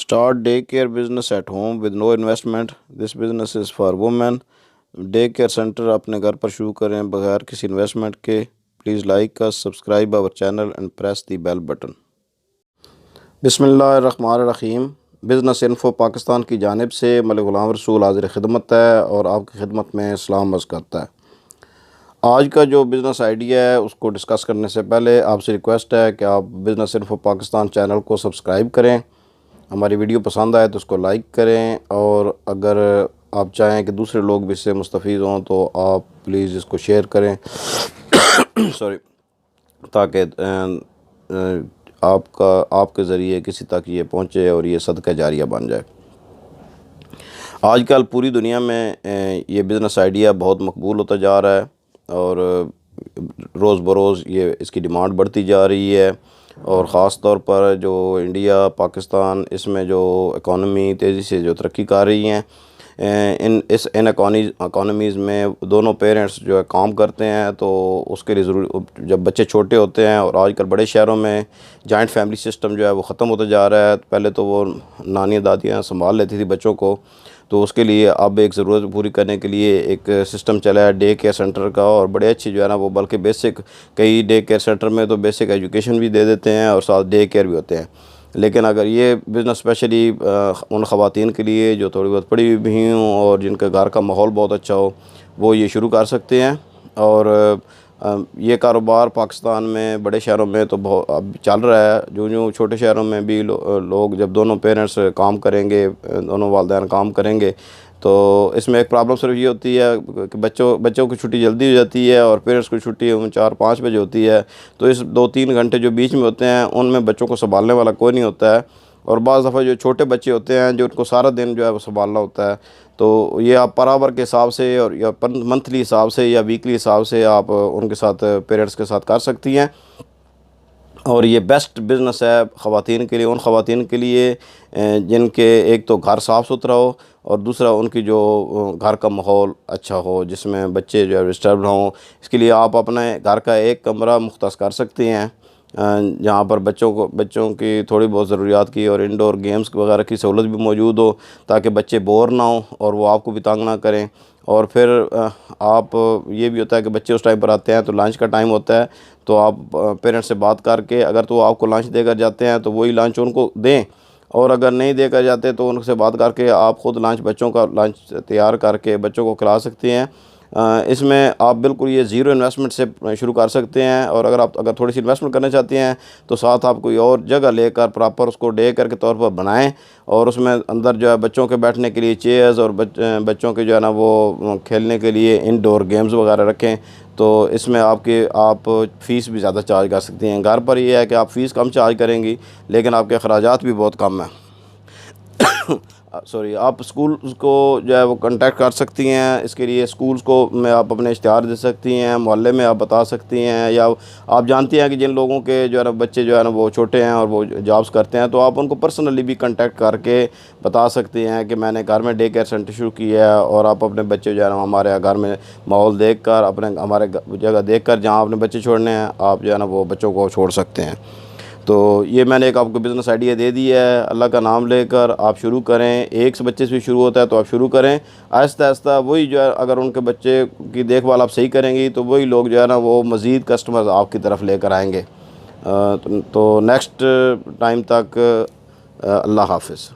Start daycare business at home with no investment. This business is for women. Daycare center अपने घर पर शुरू करें बगैर किसी इन्वेस्टमेंट के. Please like us, subscribe our channel and press the bell button. बिस्मिल्लाहिर्रहमानिर्रहीम. बिज़नेस इन्फो पाकिस्तान की जानिब से मलिक ग़ुलाम रसूल हाज़िर खिदमत है और आपकी खिदमत में सलाम अर्ज़ करता है. आज का जो बिज़नेस आइडिया है उसको डिस्कस करने से पहले आपसे रिक्वेस्ट है कि आप बिज़नेस इन्फो पाकिस्तान चैनल को सब्सक्राइब करें. हमारी वीडियो पसंद आए तो उसको लाइक करें और अगर आप चाहें कि दूसरे लोग भी इससे मुस्तफ़ीद हों तो आप प्लीज़ इसको शेयर करें सॉरी, ताकि आपके ज़रिए किसी तक ये पहुँचे और ये सदका जारिया बन जाए. आजकल पूरी दुनिया में ये बिज़नेस आइडिया बहुत मकबूल होता जा रहा है और रोज़ बरोज़ ये इसकी डिमांड बढ़ती जा रही है. और ख़ास तौर पर जो इंडिया पाकिस्तान इसमें जो इकॉनमी तेज़ी से जो तरक्की कर रही हैं, इन इकॉनमीज़ में दोनों पेरेंट्स जो है काम करते हैं तो उसके लिए ज़रूरी जब बच्चे छोटे होते हैं. और आजकल बड़े शहरों में जॉइंट फैमिली सिस्टम जो है वो ख़त्म होता जा रहा है. पहले तो वो नानियाँ दादियाँ संभाल लेती थी बच्चों को, तो उसके लिए अब एक ज़रूरत पूरी करने के लिए एक सिस्टम चला है डे केयर सेंटर का. और बड़े अच्छी जो है ना वो बल्कि बेसिक कई डे केयर सेंटर में तो बेसिक एजुकेशन भी दे देते हैं और साथ डे केयर भी होते हैं. लेकिन अगर ये बिज़नेस स्पेशली उन ख़वातीन के लिए जो थोड़ी बहुत पढ़ी हुई भी हों और जिनका घर का माहौल बहुत अच्छा हो, वो ये शुरू कर सकते हैं. और ये कारोबार पाकिस्तान में बड़े शहरों में तो बहुत अब चल रहा है. जो छोटे शहरों में भी लोग जब दोनों पेरेंट्स काम करेंगे, दोनों वालिदैन काम करेंगे, तो इसमें एक प्रॉब्लम सिर्फ ये होती है कि बच्चों की छुट्टी जल्दी हो जाती है और पेरेंट्स की छुट्टी 4-5 बजे होती है. तो इस 2-3 घंटे जो बीच में होते हैं उनमें बच्चों को संभालने वाला कोई नहीं होता है. और बाज़ दफ़ा जो छोटे बच्चे होते हैं जो उनको सारा दिन जो है वो संभालना होता है, तो ये आप पर आवर के हिसाब से और या मंथली हिसाब से या वीकली हिसाब से आप उनके साथ पेरेंट्स के साथ कर सकती हैं. और ये बेस्ट बिज़नेस है ख़वातीन के लिए, उन ख़वातीन के लिए जिनके एक तो घर साफ़ सुथरा हो और दूसरा उनकी जो घर का माहौल अच्छा हो जिसमें बच्चे जो है डिस्टर्ब ना हों. इसके लिए आप अपने घर का एक कमरा मुख्तस कर सकते हैं जहाँ पर बच्चों की थोड़ी बहुत ज़रूरियात की और इंडोर गेम्स वगैरह की सहूलत भी मौजूद हो, ताकि बच्चे बोर ना हो और वो आपको भी तंग ना करें. और फिर आप ये भी होता है कि बच्चे उस टाइम पर आते हैं तो लंच का टाइम होता है, तो आप पेरेंट्स से बात करके अगर तो आपको लंच देकर जाते हैं तो वही लंच उनको दें, और अगर नहीं देकर जाते तो उनसे बात करके आप ख़ुद बच्चों का लंच तैयार करके बच्चों को खिला सकते हैं. इसमें आप बिल्कुल ये ज़ीरो इन्वेस्टमेंट से शुरू कर सकते हैं. और अगर थोड़ी सी इन्वेस्टमेंट करना चाहते हैं तो साथ आप कोई और जगह लेकर प्रॉपर उसको डे केयर के तौर पर बनाएं और उसमें अंदर जो है बच्चों के बैठने के लिए चेयर्स और बच्चों के जो है ना वो खेलने के लिए इंडोर गेम्स वगैरह रखें. तो इसमें आप फ़ीस भी ज़्यादा चार्ज कर सकती हैं. घर पर यह है कि आप फ़ीस कम चार्ज करेंगी लेकिन आपके अखराजात भी बहुत कम हैं. सॉरी, आप स्कूल्स को जो है वो कांटेक्ट कर सकती हैं. इसके लिए स्कूल्स को में आप अपने इश्तिहार दे सकती हैं, मोहल्ले में आप बता सकती हैं, या आप जानती हैं कि जिन लोगों के जो है ना बच्चे जो है ना वो छोटे हैं और वो जॉब्स करते हैं, तो आप उनको पर्सनली भी कांटेक्ट करके बता सकते हैं कि मैंने घर में डे केयर सेंटर शुरू किया है और आप अपने बच्चे जो है ना हमारे घर में माहौल देख कर हमारे जगह देख कर जहाँ अपने बच्चे छोड़ने हैं आप जो है ना वो बच्चों को छोड़ सकते हैं. तो ये मैंने एक आपको बिज़नेस आइडिया दे दिया है. अल्लाह का नाम लेकर आप शुरू करें. एक से बच्चे से भी शुरू होता है तो आप शुरू करें. आहिस्ता आहिस्ता वही जो है अगर उनके बच्चे की देखभाल आप सही करेंगी तो वही लोग जो है ना वो मज़ीद कस्टमर्स आपकी तरफ लेकर आएंगे. तो नेक्स्ट टाइम तक अल्लाह हाफ़िज़.